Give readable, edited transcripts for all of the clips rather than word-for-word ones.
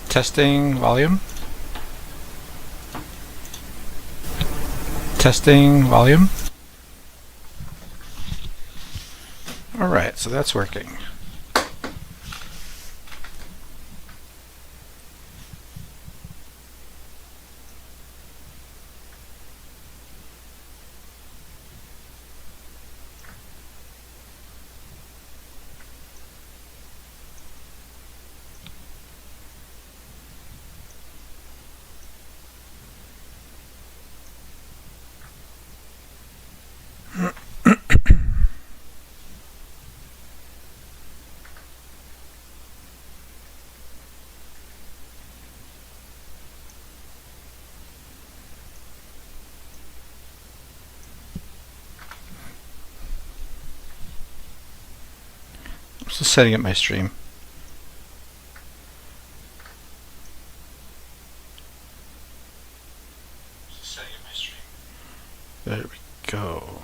Testing volume. Testing volume. Alright, so that's working. I'm just setting up my stream. There we go.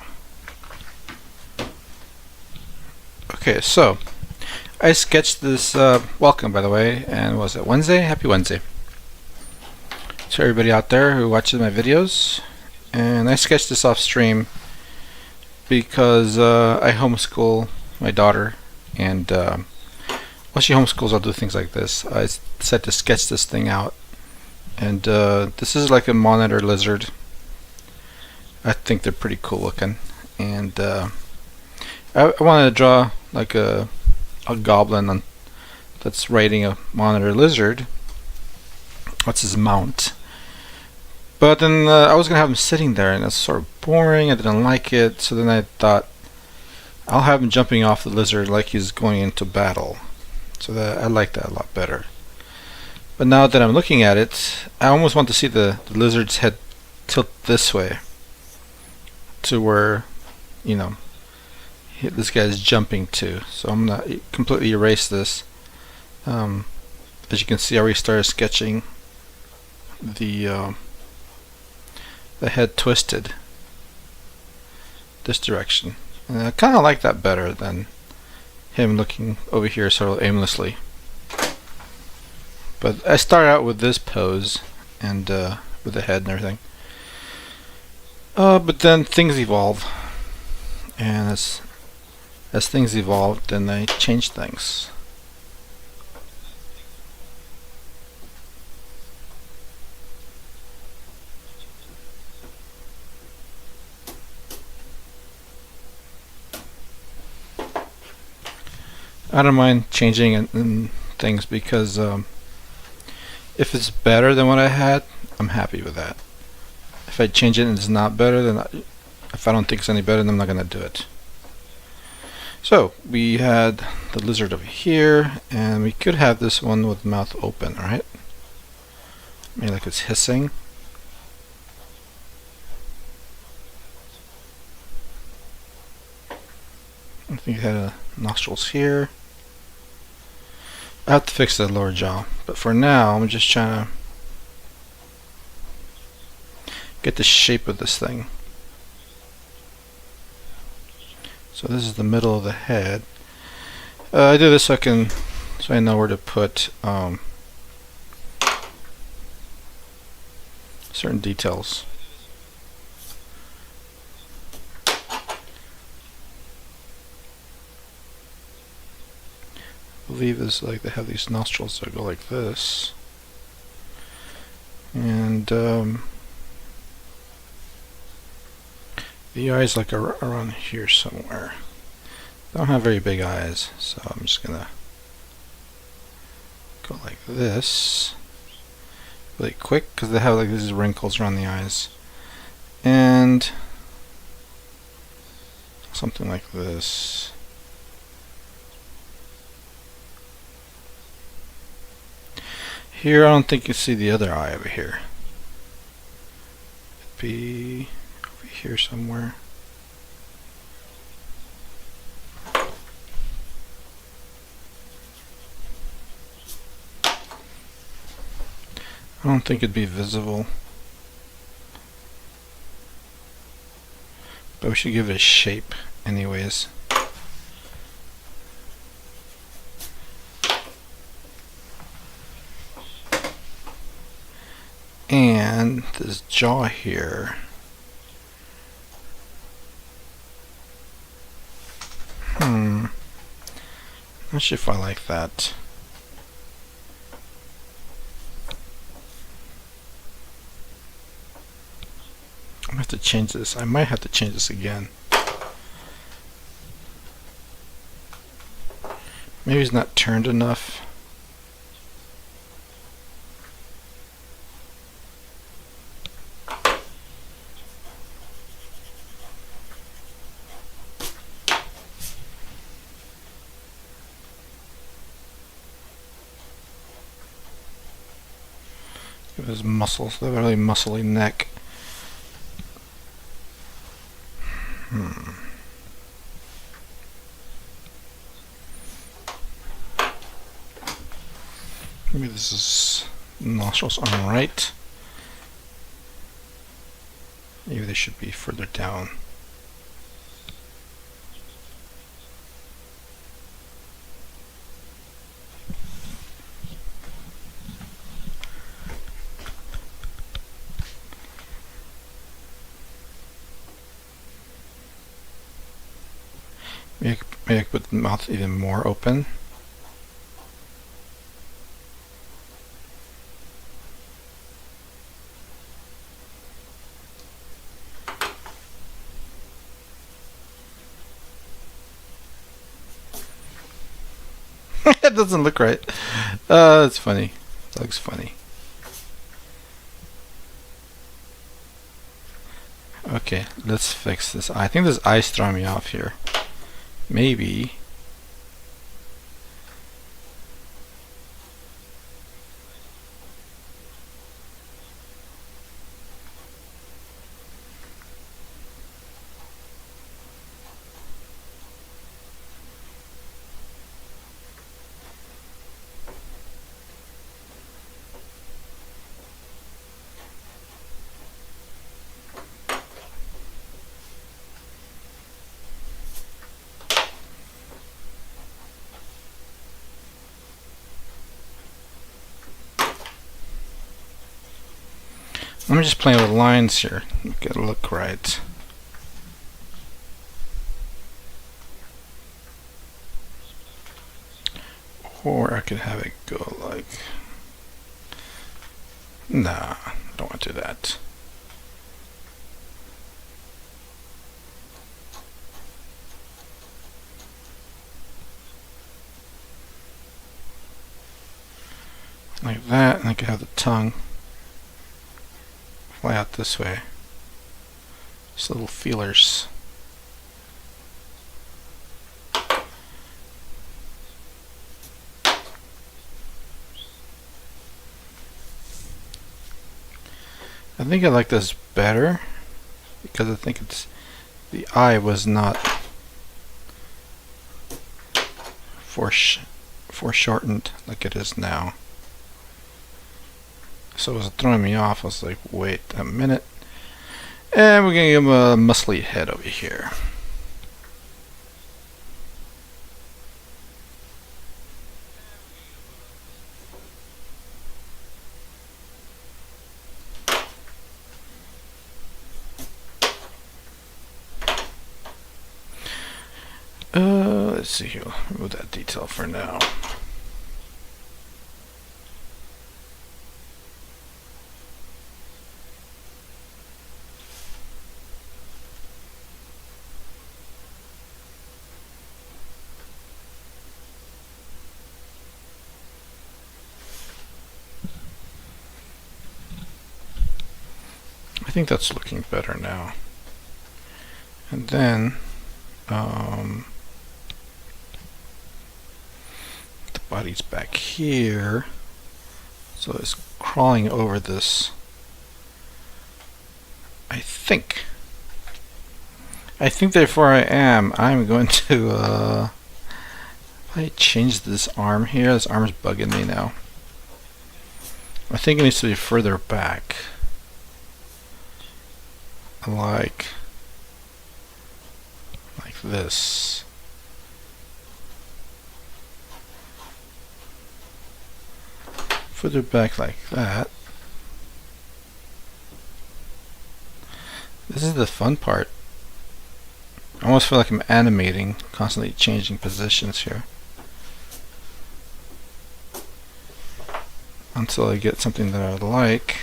Okay, so I sketched this. Welcome, by the way, and was it Wednesday? Happy Wednesday to everybody out there who watches my videos. And I sketched this off stream because I homeschool my daughter, and while she homeschools, I'll do things like this. I decided to sketch this thing out, and this is like a monitor lizard. I think they're pretty cool looking, and I wanted to draw like a goblin that's riding a monitor lizard. What's his mount? But then I was gonna have him sitting there, and it's sort of boring. I didn't like it, so then I thought I'll have him jumping off the lizard like he's going into battle. So that I like that a lot better. But now that I'm looking at it, I almost want to see the lizard's head tilt this way, to where, you know, this guy's jumping to. So I'm gonna completely erase this. As you can see, I already started sketching the head twisted this direction, and I kind of like that better than him looking over here sort of aimlessly. But I start out with this pose and with the head and everything. But then things evolve, and as things evolve, then I change things. I don't mind changing in things because if it's better than what I had, I'm happy with that. If I change it and it's not better, then if I don't think it's any better, then I'm not going to do it. So we had the lizard over here, and we could have this one with mouth open, right? Maybe like it's hissing. I think it had nostrils here. I have to fix the lower jaw, but for now I'm just trying to get the shape of this thing. So this is the middle of the head. I do this so I know where to put certain details. I believe it's like they have these nostrils that go like this, and the eyes like around here somewhere. They don't have very big eyes, so I'm just gonna go like this really quick because they have like these wrinkles around the eyes, and something like this. Here, I don't think you see the other eye over here. It'd be over here somewhere. I don't think it'd be visible, but we should give it a shape anyways. And this jaw here. Not sure if I like that. I'm gonna have to change this. I might have to change this again. Maybe it's not turned enough. His muscles, they have a really muscly neck. Maybe this is nostrils aren't right. Maybe they should be further down. Maybe I could put the mouth even more open. It doesn't look right. That's funny. That looks funny. Okay, let's fix this. I think this eye's throwing me off here. Maybe. I'm just playing with lines here. Get it look right. Or I could have it go like... Nah, don't want to do that. Like that, and I could have the tongue fly out this way. Just little feelers. I think I like this better because I think it's the eye was not foreshortened like it is now. So it was throwing me off. I was like, wait a minute. And we're going to give him a muscly head over here. Let's see here. Remove that detail for now. I think that's looking better now. And then the body's back here, so it's crawling over this. I think therefore I'm going to I change this arm here. This arm's bugging me now. I think it needs to be further back. Like this. Further back like that. This is the fun part. I almost feel like I'm animating, constantly changing positions here. Until I get something that I like.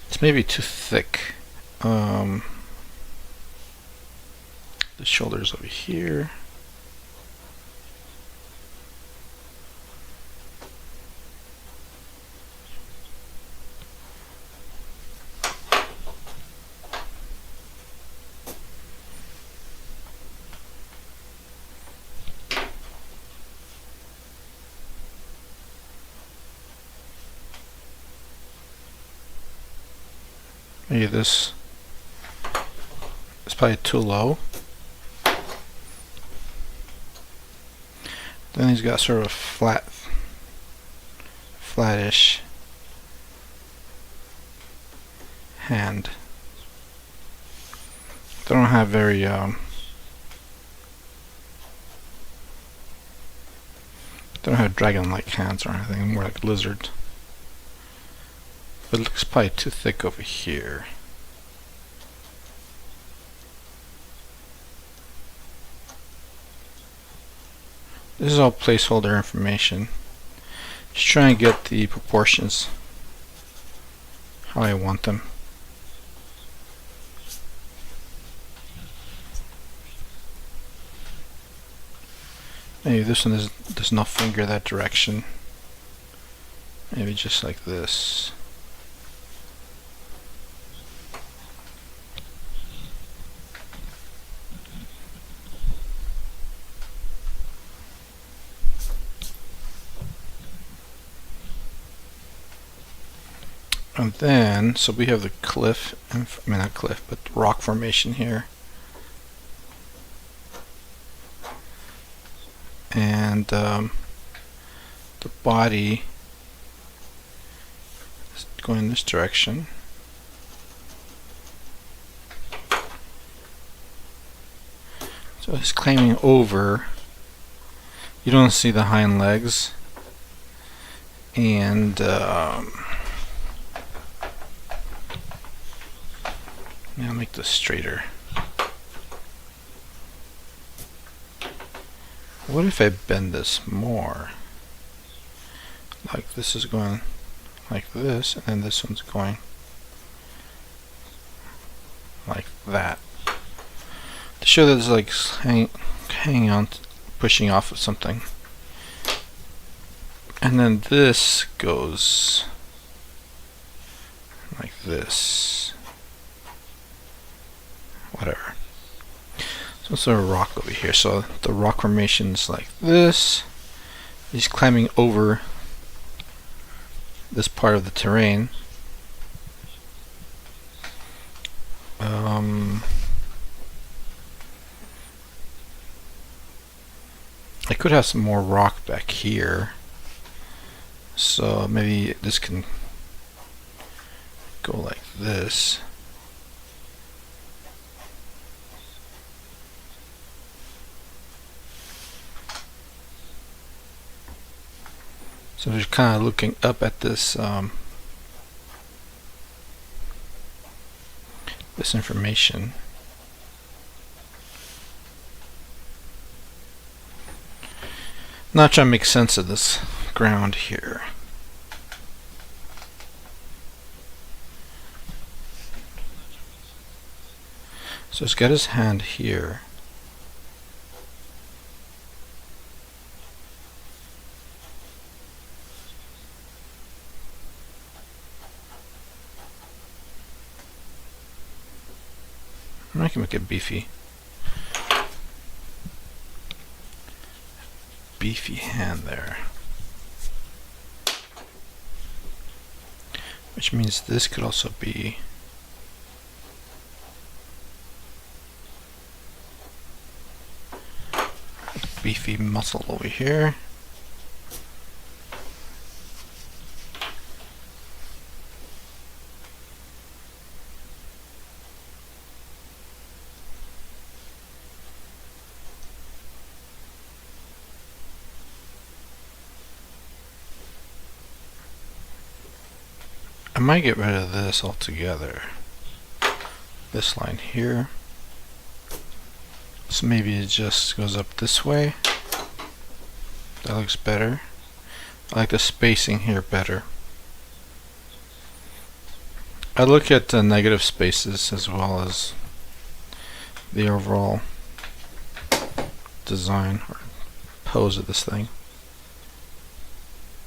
It's maybe too thick. The shoulder's over here. Maybe this is probably too low. Then he's got sort of a flattish hand. They don't have very they don't have dragon-like hands or anything. More like lizard. But it looks probably too thick over here. This is all placeholder information. Just trying to get the proportions how I want them. Maybe this one does not finger that direction. Maybe just like this. And then, so we have the cliff, I mean not cliff, but rock formation here. And the body is going in this direction. So it's climbing over. You don't see the hind legs. And I'll make this straighter. What if I bend this more? Like this is going like this, and then this one's going like that. To show that it's like hanging on, pushing off of something. And then this goes like this. Whatever. So it's a rock over here. So the rock formation is like this. He's climbing over this part of the terrain. I could have some more rock back here. So maybe this can go like this. So just kind of looking up at this this information. Not trying to make sense of this ground here. So he's got his hand here. I can make it beefy. Beefy hand there. Which means this could also be beefy muscle over here. I might get rid of this altogether. this line here. So maybe it just goes up this way. That looks better. I like the spacing here better. I look at the negative spaces as well as the overall design or pose of this thing.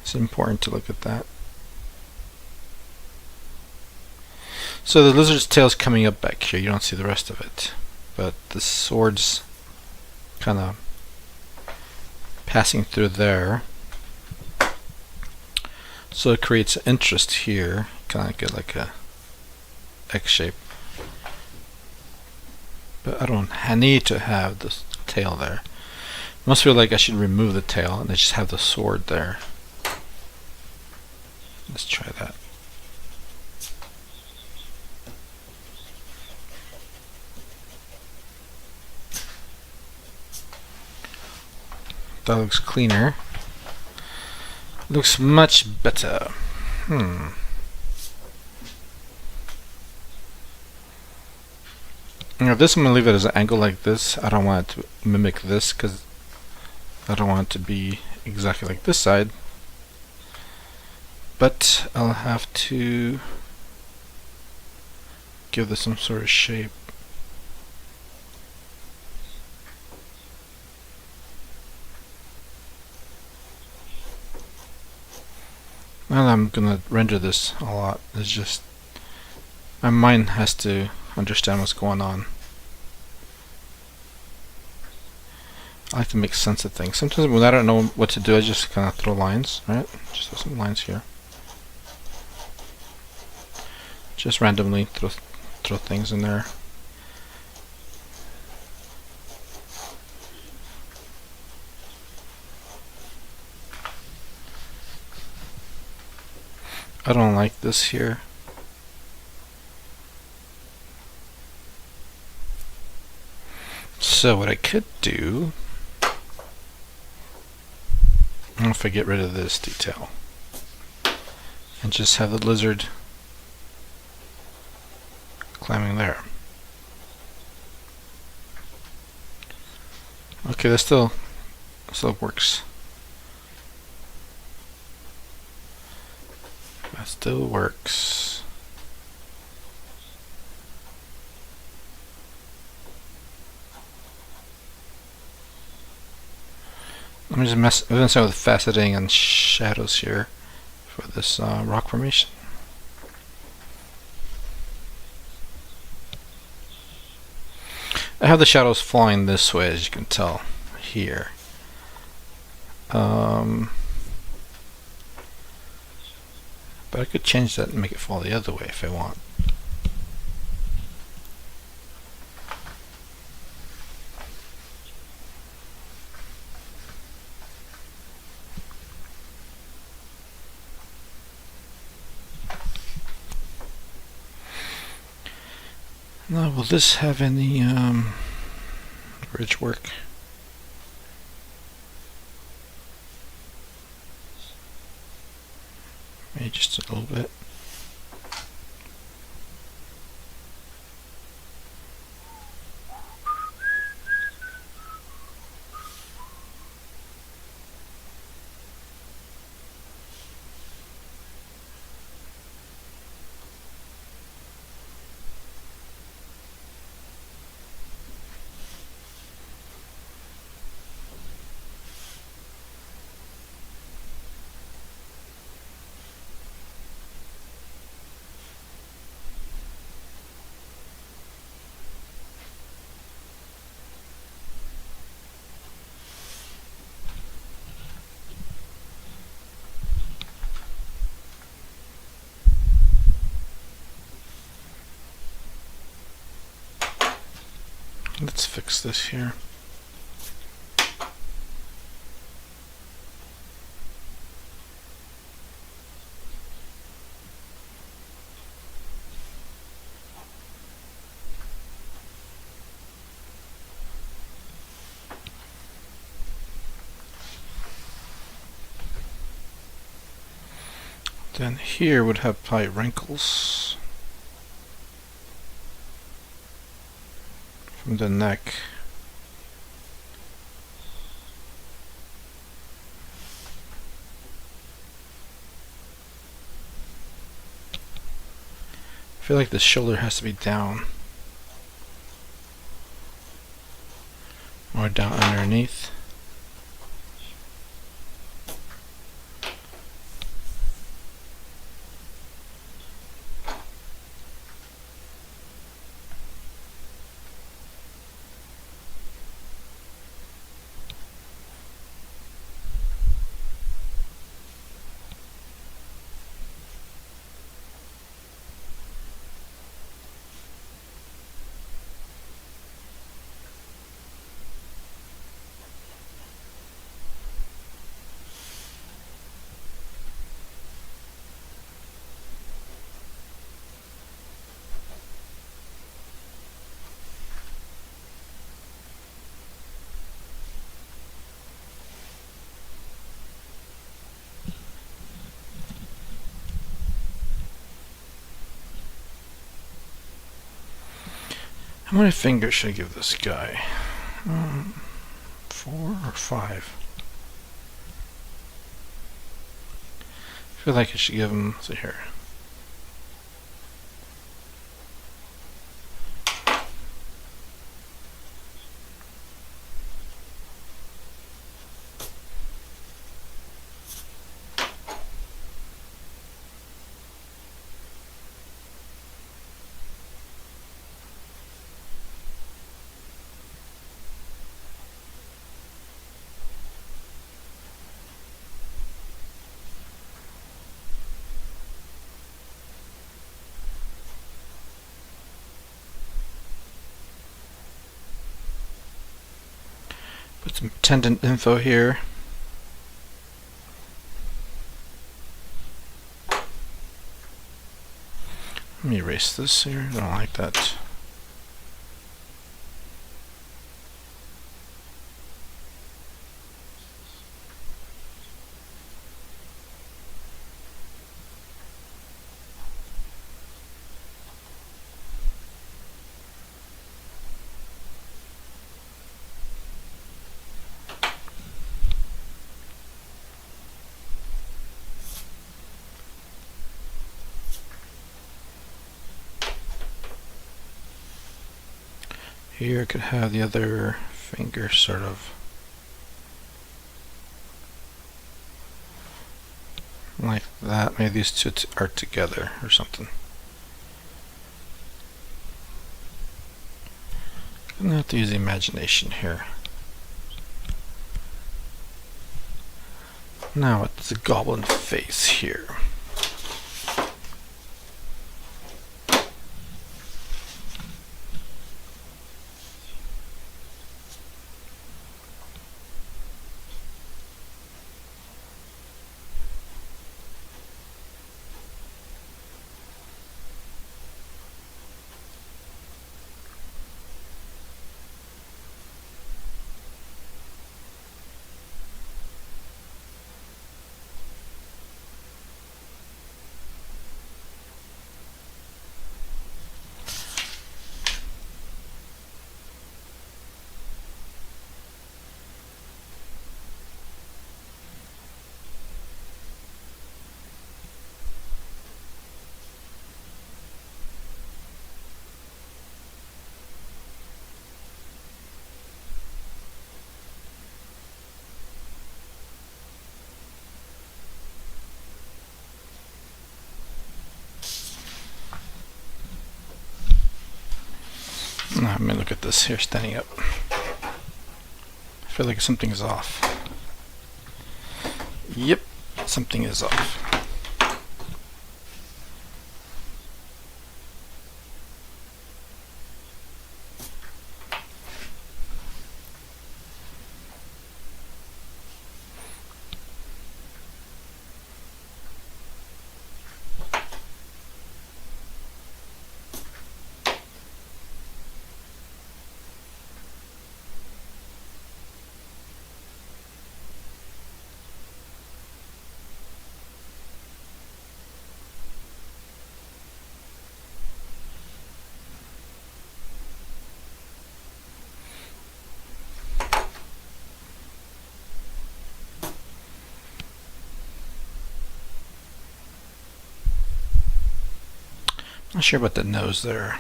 It's important to look at that. So the lizard's tail is coming up back here. You don't see the rest of it, but the sword's kind of passing through there. So it creates interest here. Kind of get like a X shape. But I need to have the tail there. I must feel like I should remove the tail and I just have the sword there. Let's try that. That looks cleaner. Looks much better. Now this I'm going to leave it as an angle like this. I don't want it to mimic this because I don't want it to be exactly like this side. But I'll have to give this some sort of shape. Well, I'm gonna render this a lot. It's just my mind has to understand what's going on. I like to make sense of things. Sometimes when I don't know what to do, I just kind of throw lines, right? Just throw some lines here. Just randomly throw things in there. I don't like this here. So what I could do, if I get rid of this detail and just have the lizard climbing there. Okay, that still works. That still works. Let me just mess with faceting and shadows here for this rock formation. I have the shadows falling this way, as you can tell here. But I could change that and make it fall the other way if I want. Now, will this have any bridge work? Maybe just a little bit. Let's fix this here. Then here would have probably wrinkles. from the neck. I feel like the shoulder has to be down. Or down underneath. How many fingers should I give this guy? 4 or 5? I feel like I should give him, let's see here. Put some tendon info here. Let me erase this here. I don't like that. Here I could have the other finger sort of like that. Maybe these two are together or something. I'm gonna have to use the imagination here. Now it's the goblin face here. Let me look at this here standing up. I feel like something is off. Yep, something is off. Not sure about the nose there.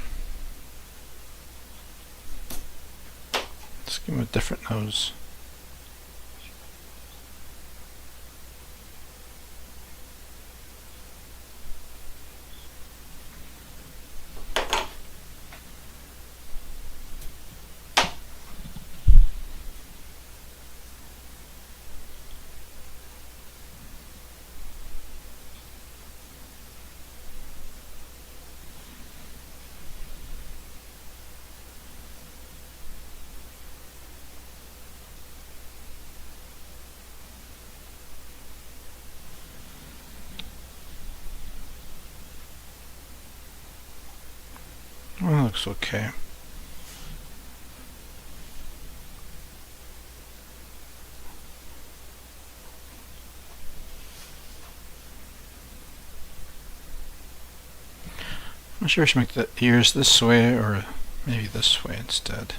Let's give him a different nose. Well, looks okay. I'm not sure I should make the ears this way or maybe this way instead.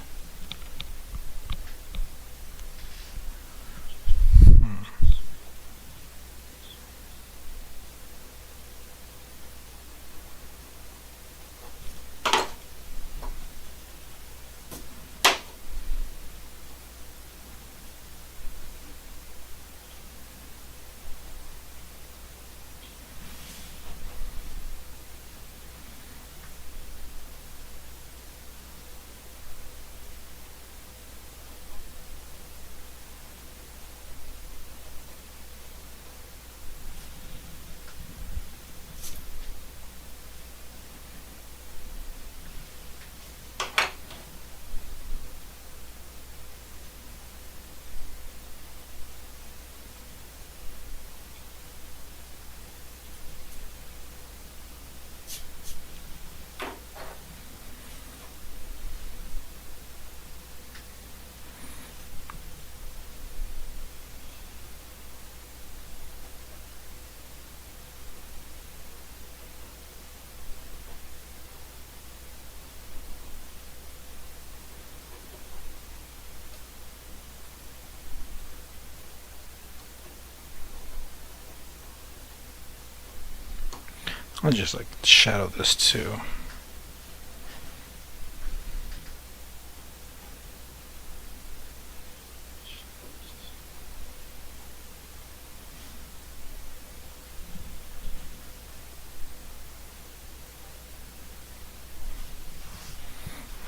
I'll just like shadow this too.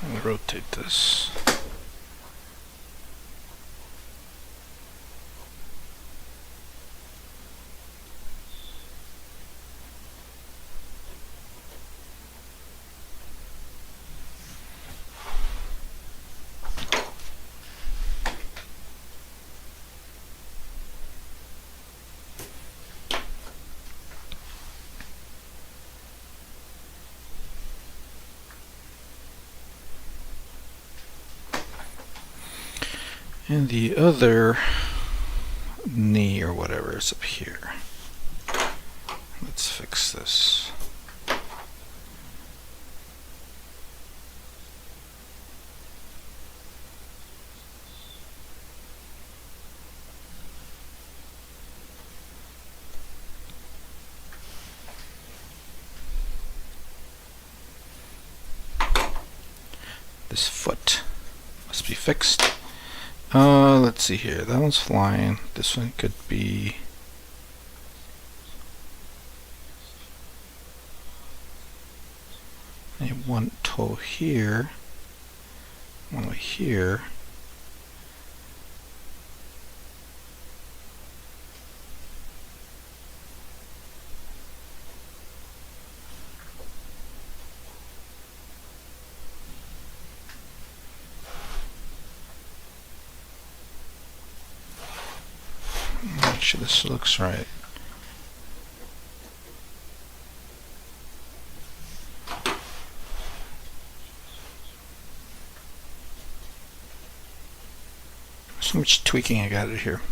And rotate this. And the other knee or whatever is up here. Let's fix this. This foot must be fixed. Let's see here. That one's flying. This one could be one toe here, one way here. Make sure this looks right. So much tweaking I got it here.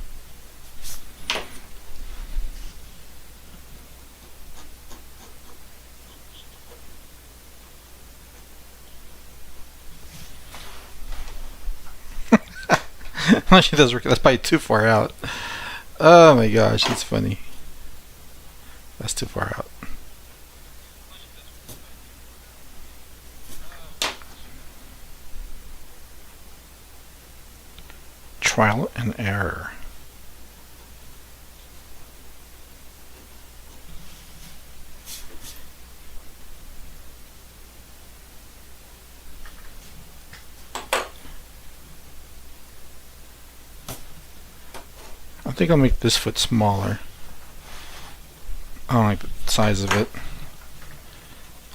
Actually, that's probably too far out. Oh my gosh, that's funny. That's too far out. Trial and error. I think I'll make this foot smaller. I don't like the size of it.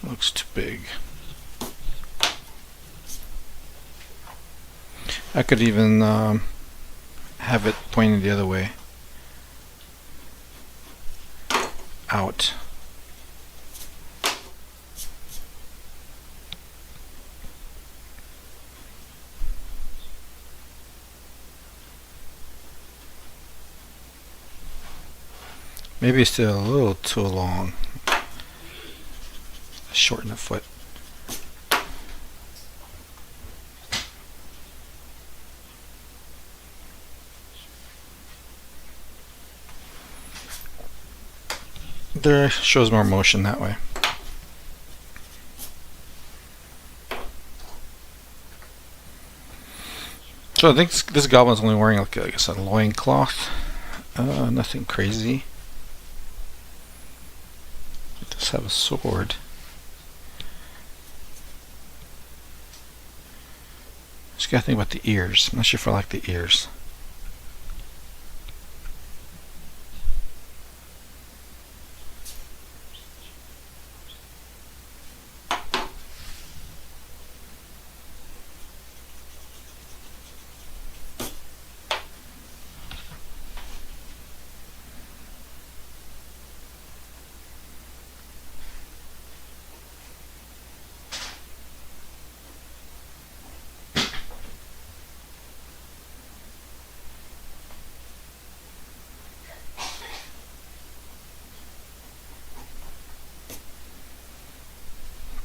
It looks too big. I could even have it pointing the other way. Out. Maybe it's still a little too long. Shorten the foot. There shows more motion that way. So I think this goblin's only wearing like I guess a loincloth. Nothing crazy. It does have a sword. Just gotta think about the ears. I'm not sure if I like the ears.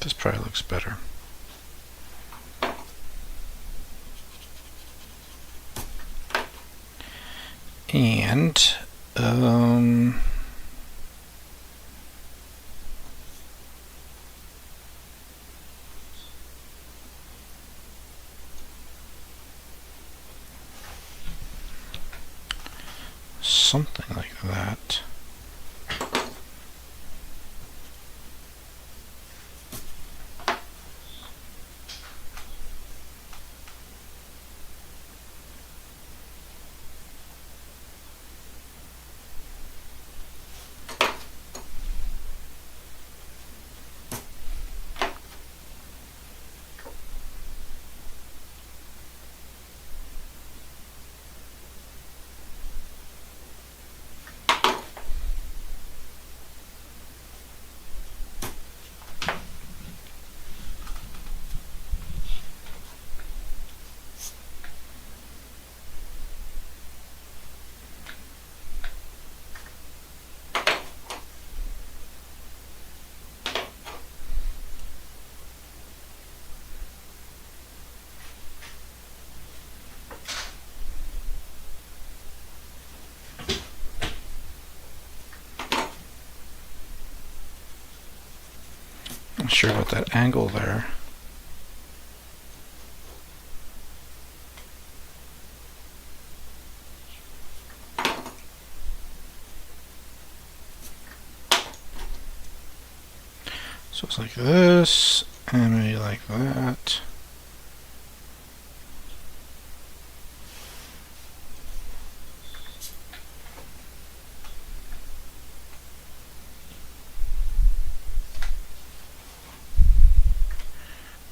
This probably looks better. And something like that. Not sure about that angle there. So it's like this, and maybe like that.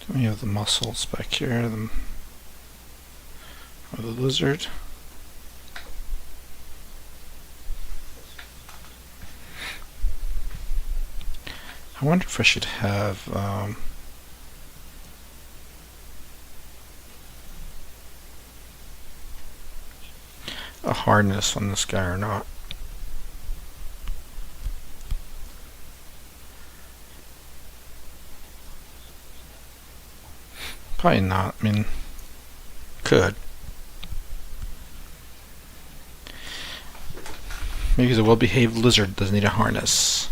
Then we have the muscles back here, of the lizard. I wonder if I should have a harness on this guy or not. Probably not. I mean, could. Maybe the well-behaved lizard doesn't need a harness.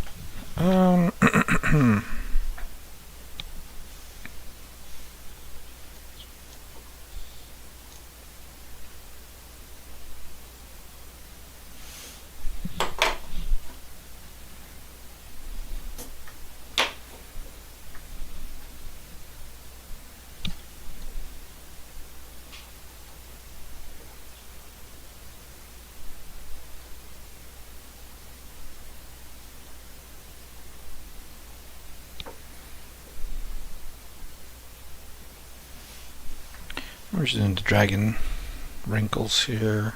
We're just doing the dragon wrinkles here.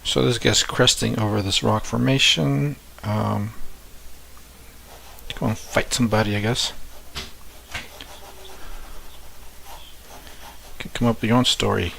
So this guy's cresting over this rock formation. Go and fight somebody, I guess. You can come up with your own story.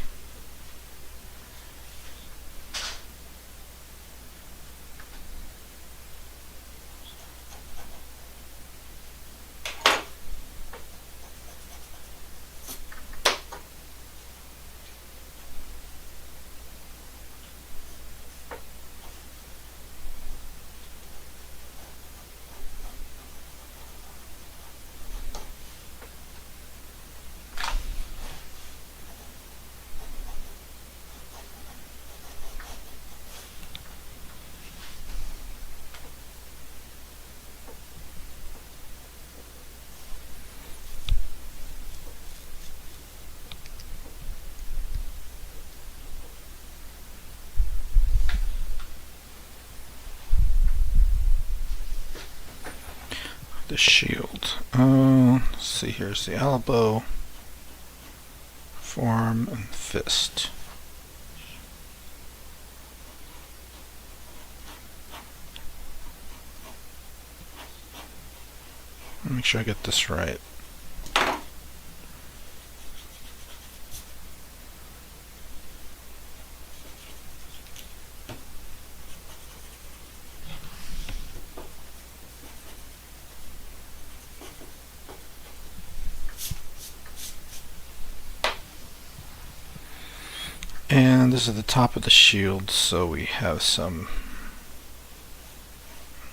The shield. Let's see, here's the elbow, forearm, and fist. Make sure I get this right. And this is the top of the shield, so we have some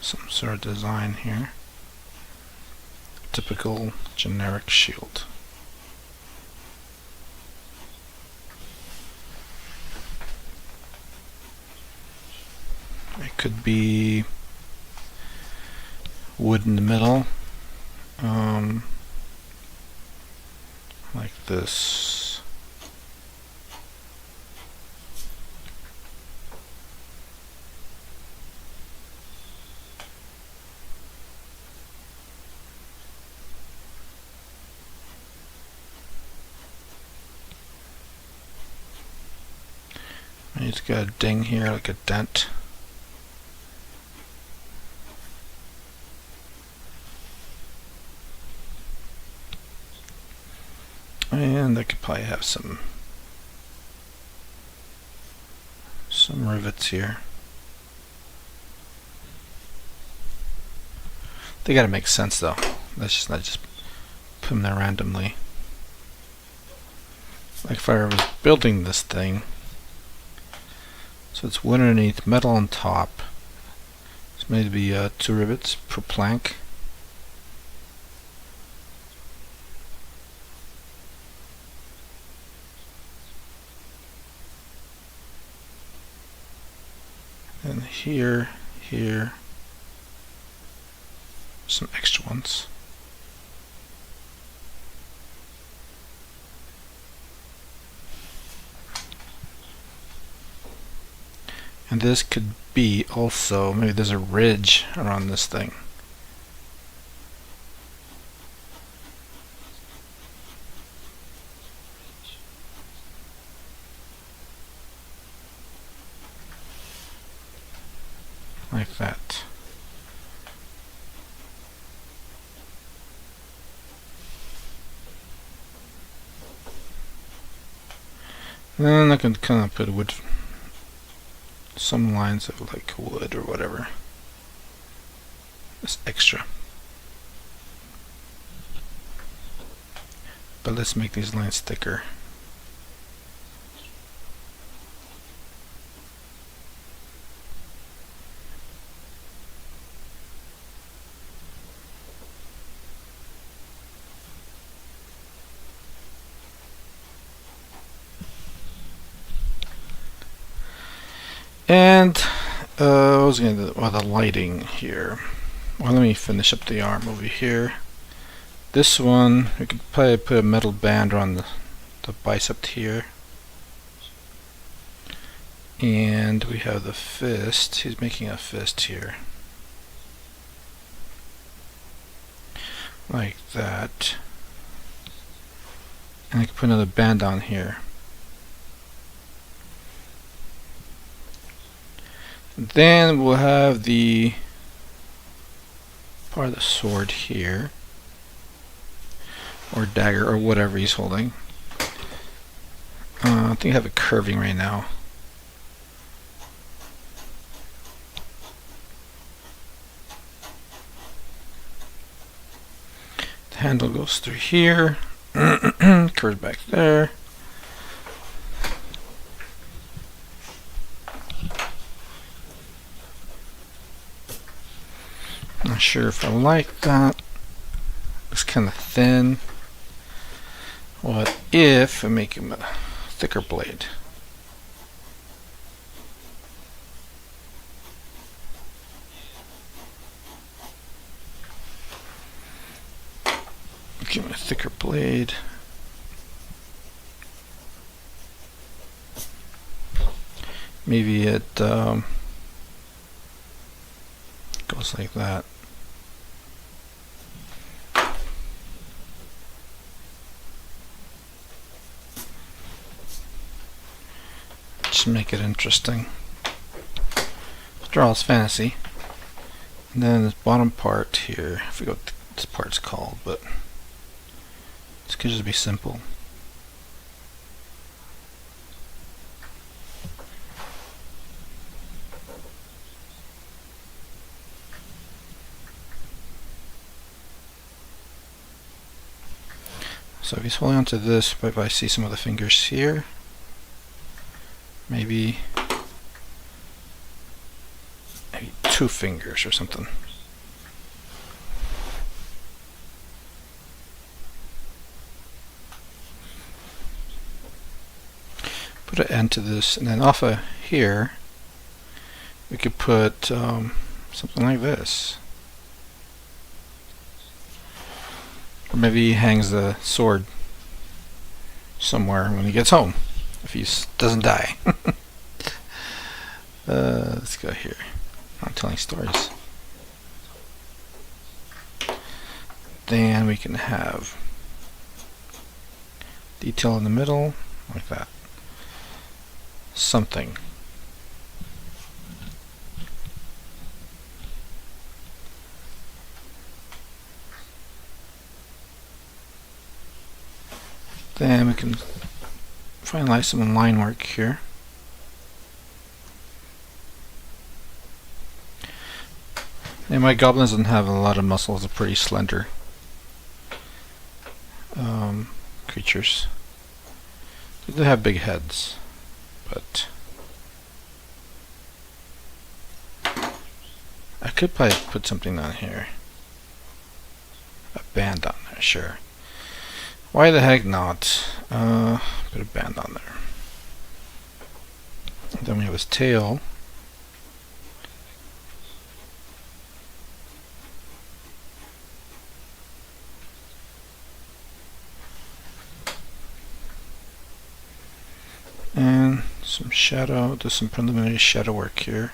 sort of design here. Typical generic shield. It could be wood in the middle, like this. And it's got a ding here, like a dent. And I could probably have some rivets here. They gotta make sense though. That's just not just put them there randomly. Like if I was building this thing, so it's wood underneath, metal on top. It's made to be 2 rivets per plank. And here, some extra ones. And this could be also, maybe there's a ridge around this thing. Like that. And then I can kind of put wood, some lines of like wood or whatever. It's extra. But let's make these lines thicker. And what was going to do? Well, the lighting here. Well, let me finish up the arm over here. This one, we could probably put a metal band around the bicep here. And we have the fist. He's making a fist here. Like that. And I can put another band on here. Then we'll have the part of the sword here, or dagger, or whatever he's holding. I think I have it curving right now. The handle goes through here, curves back there. Not sure if I like that. It's kind of thin. What if I make him a thicker blade? Give him a thicker blade. Maybe it goes like that. Just make it interesting. After all, it's fantasy. And then this bottom part here, I forget what this part's called, but this could just be simple. So if he's holding onto this, if I see some of the fingers here, maybe 2 fingers or something. Put an end to this, and then off of here we could put something like this. Or maybe he hangs the sword somewhere when he gets home, if he doesn't die. Let's go here. I'm telling stories. Then we can have detail in the middle, like that. Something. Then we can finalize some line work here. And my goblins don't have a lot of muscles, they're pretty slender creatures. They do have big heads, but I could probably put something on here. A band on there, sure. Why the heck not? Put a band on there. Then we have his tail. And some shadow, do some preliminary shadow work here.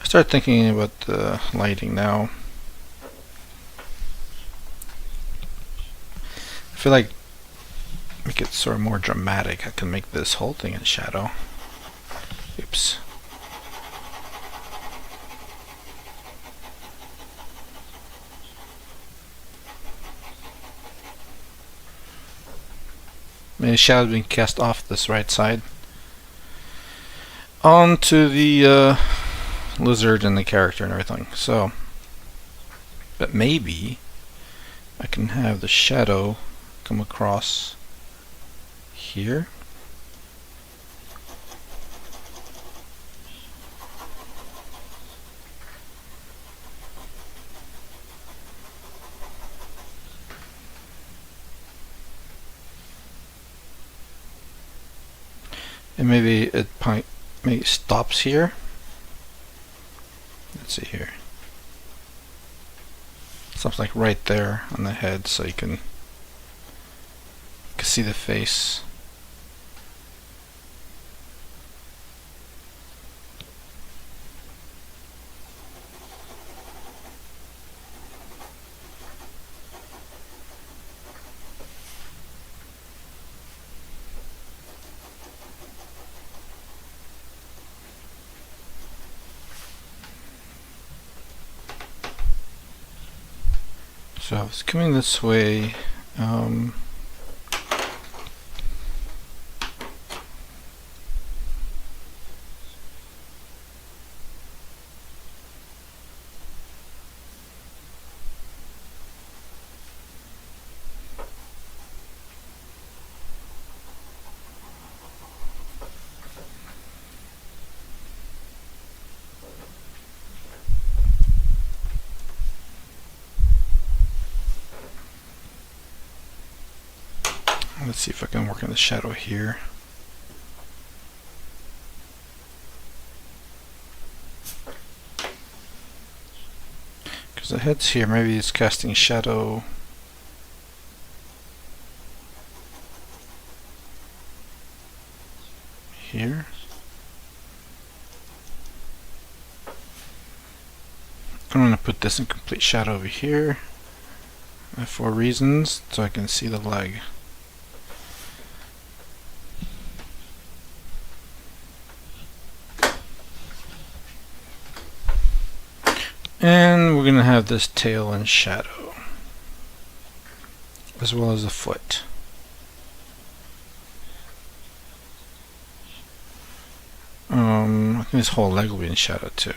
I start thinking about the lighting now. I feel like make it sort of more dramatic. I can make this whole thing in shadow. Oops. Maybe the shadow being cast off this right side onto the lizard and the character and everything. So, but maybe I can have the shadow come across here. And maybe it maybe stops here. Let's see here. Something like right there on the head, so you can see the face. So it's coming this way. Let's see if I can work in the shadow here. Because the head's here, maybe it's casting shadow. Here. I'm going to put this in complete shadow over here for reasons, so I can see the leg. And we're going to have this tail in shadow, as well as the foot. I think this whole leg will be in shadow too.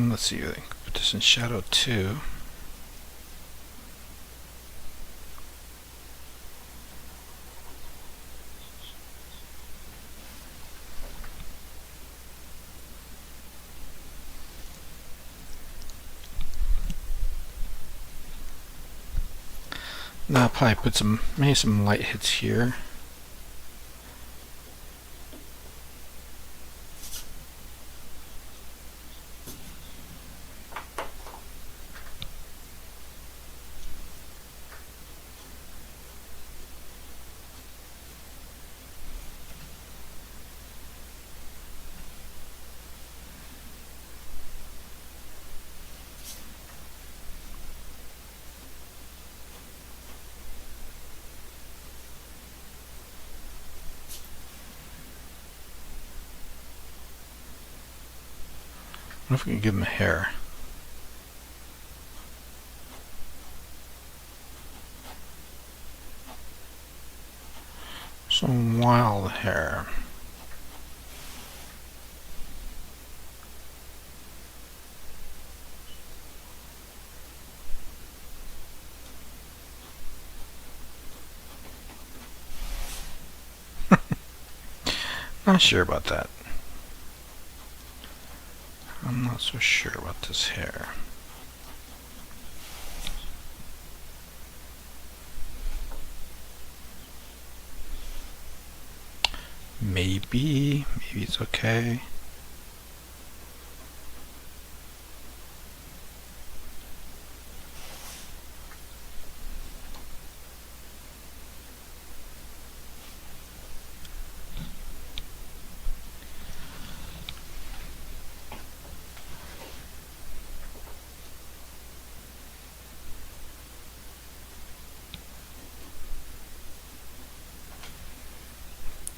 Let's see, I think put this in shadow too. Now I'll probably put maybe some light hits here. I wonder if we can give him a hair. Some wild hair. Not sure about that. I'm not so sure about this hair. Maybe it's okay.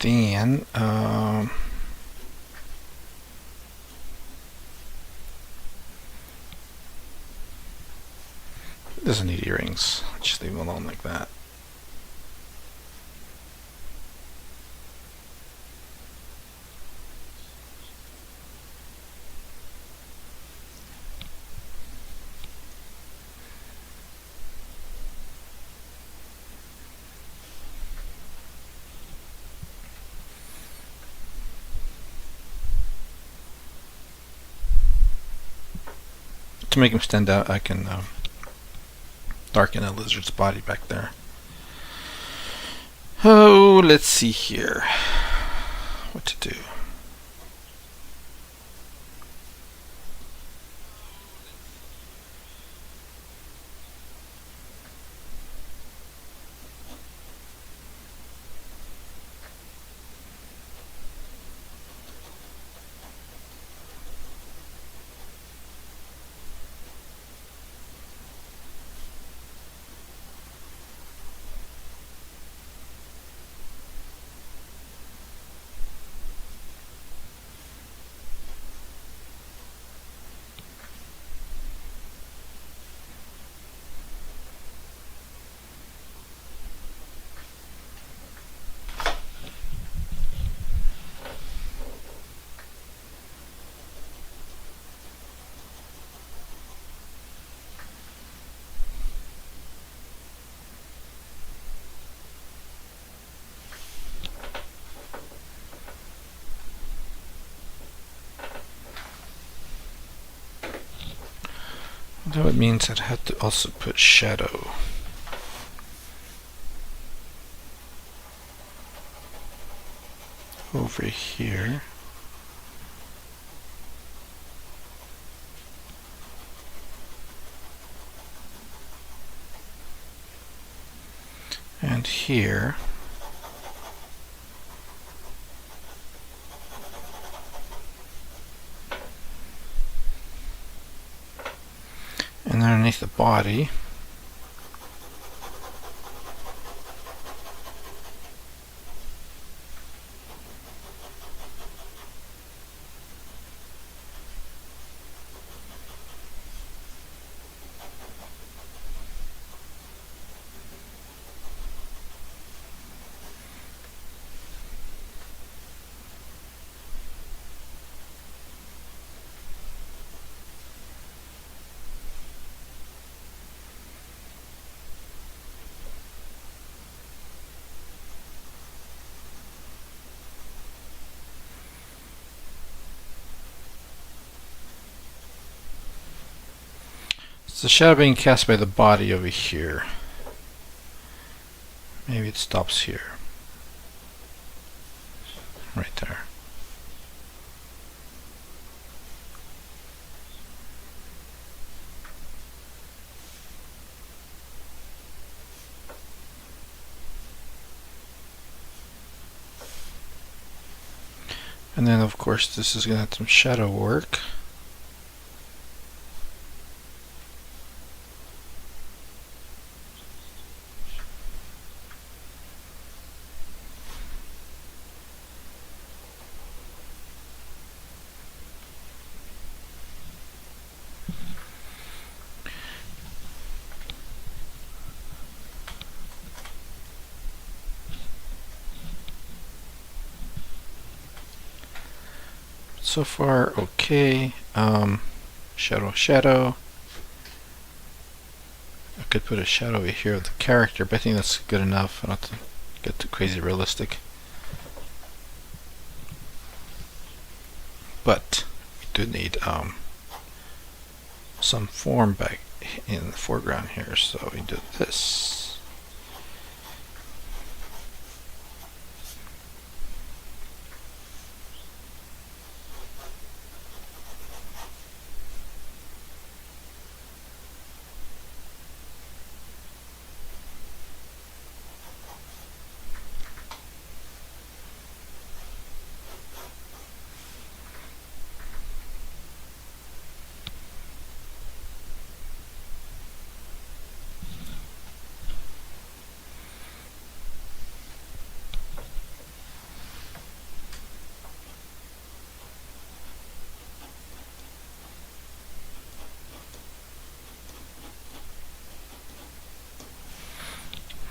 Then, doesn't need earrings. Just leave them alone like that. To make him stand out, I can darken a lizard's body back there. Oh, let's see here. What to do? That means I'd have to also put shadow. Over here. And here. And underneath the body. It's the shadow being cast by the body over here. Maybe it stops here. Right there. And then of course this is going to have some shadow work. So far, okay. Shadow. I could put a shadow over here of the character, but I think that's good enough. I don't have to get too crazy realistic. but we do need some form back in the foreground here, so we do this.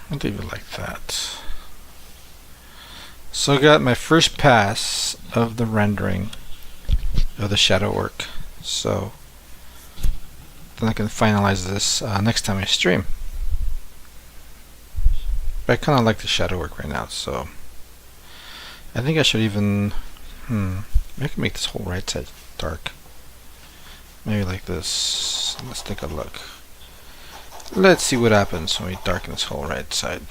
I'll leave it like that. So I got my first pass of the rendering of the shadow work. So then I can finalize this next time I stream. But I kind of like the shadow work right now, so I think I should even I can make this whole right side dark. Maybe like this. Let's take a look. Let's see what happens when we darken this whole right side.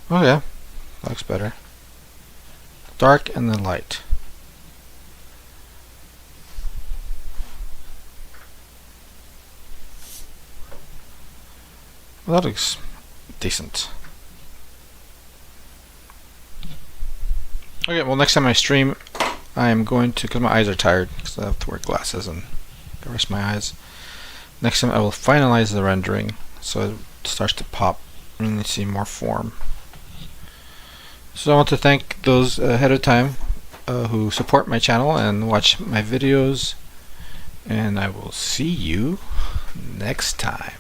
Oh yeah, looks better. Dark and then light. Well, that looks decent. Okay, well next time I stream, I am going to, because my eyes are tired, because I have to wear glasses and rest my eyes. Next time I will finalize the rendering, so it starts to pop and you see more form. So I want to thank those ahead of time who support my channel and watch my videos, and I will see you next time.